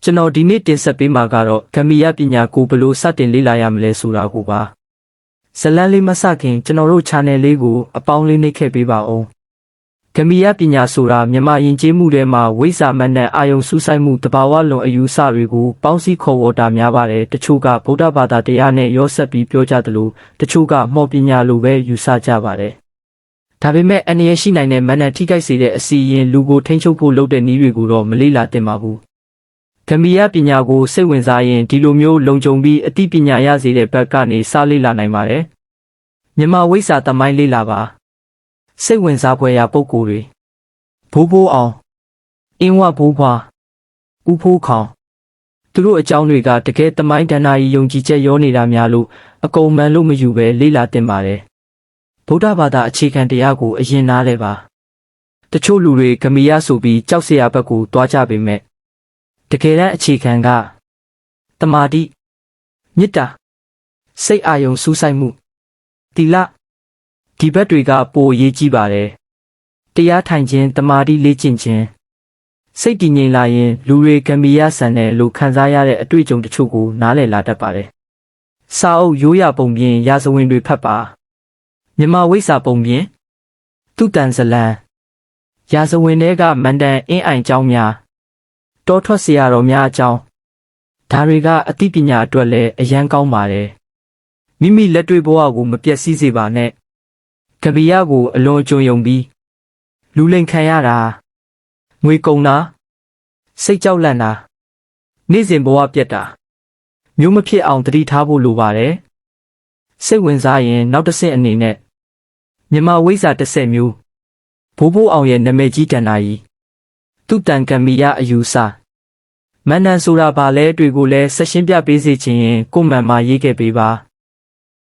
ကျွန်တော်ဒီနေ့တင်ဆက်ပေးမှာကတော့ဂမီယပညာကိုဘယ်လိုစတင်လေ့လာရမလဲဆိုတာကိုပါဇလန်းလေးမစခင်ကျွန်တော်တို့ channel လေးကိုအပေါင်းလေးနှိပ်ခဲ့ပေးပါဦးဂမီယပညာဆိုတာမြန်မာယဉ်ကျေးမှုထဲမှာဝိဇ္ဇာမဏ္ဍအာယုံစူးစိုက်မှုတဘာဝလွန်အယူဆတွေကိုပေါင်းစည်းခေါ်ဝေါ်တာများပါတယ်တချို့ကဗုဒ္ဓဘာသာတရားနဲ့ရောဆက်ပြီးပြောကြသလိုတချို့ကမော်ပညာလိုပဲယူဆကြပါတယ်ဒါပေမဲ့အန္တရာယ်ရှိနိုင်တဲ့မဏ္ဍထိခိုက်စေတဲ့အစီရင်လူကိုထိန်းချုပ်ဖို့လုပ်တဲ့နည်းတွေကိုတော့မလေ့လာသင့်ပါဘူးဂမီယပညာကိုစိတ်ဝင်စားရင်ဒီလိုမျိုးလုံခြုံပြီးအသိပညာရစေတဲ့ဘက်ကနေစလေ့လာနိုင်ပါတယ်မြန်မာဝိဇ္ဇာသမိုင်းလေ့လာပါစိတ်ဝင်စားဖွယ်ရာပုံကိုယ်တွေဘိုးဘိုးအောင်အင်းဝဘိုးဘွားဦးဖိုးခေါင်သူတို့အကြောင်းတွေကတကယ်သမိုင်းဒဏ္ဍာရီယုံကြည်ချက်ရောနေတာများလို့အကုန်မှန်လို့မယူပဲလေ့လာသင့်ပါတယ်ဗုဒ္ဓဘာသာအခြေခံတရားကိုအရင်နားလဲပါတချို့လူတွေဂမီယဆိုပြီးကြောက်စရာဘက်ကိုတွားကြပေမဲ့တကယ်တမ်းအခြေခံကတမာတိမေတ္တာစိတ်အာယုံစူးစိုက်မှုသီလဒီဘက်တွေကပိုအရေးကြီးပါတယ်တရားထိုင်ခြင်းတမာတိလေ့ကျင့်ခြင်းစိတ်တည်ငြိမ်လာရင်လူတွေဂမီယဆန်တဲ့လို့ခံစားရတဲ့အတွေ့အကြုံတချို့ကိုနားလည်လာတတ်ပါတယ်စာအုပ်ရိုးရာပုံပြင်ရာဇဝင်တွေဖတ်ပါမြန်မာဝိဇ္ဇာပုံပြင်သူတန်ဇလံရာဇဝင်တွေကမန္တန်အင်းအိုင်ကျောင်းများတောထွက်ဆရာတော်များအကြောင်းဒါတွေကအသိပညာအတွက်လည်းအရန်ကောင်းပါတယ်မိမိလက်တွေ့ဘဝကိုမပျက်စီးစေပါနဲ့ဂမီယကိုအလွန်ကြုံယုံပြီးလူလိမ်ခံရတာငွေကုန်တာစိတ်ကြောက်လန့်တာနေ့စဉ်ဘဝပြတ်တာမျိုးမဖြစ်အောင်တတိထားဖို့လိုပါတယ်စိတ်ဝင်စားရင်နောက်တစ်ဆင့်အနေနဲ့မြန်မာဝိဇ္ဇာ30မျိုးဘိုးဘိုးအောင်ရဲ့နာမည်ကြီးတန်တာကြီးသူတန်ဂမီယအယူဆမန္တန်ဆိုတာဘာလဲတွေကိုလည်းဆက်ရှင်းပြပေးစေချင်ရင်ကွန်မန့်မှာရေးခဲ့ပေးပါ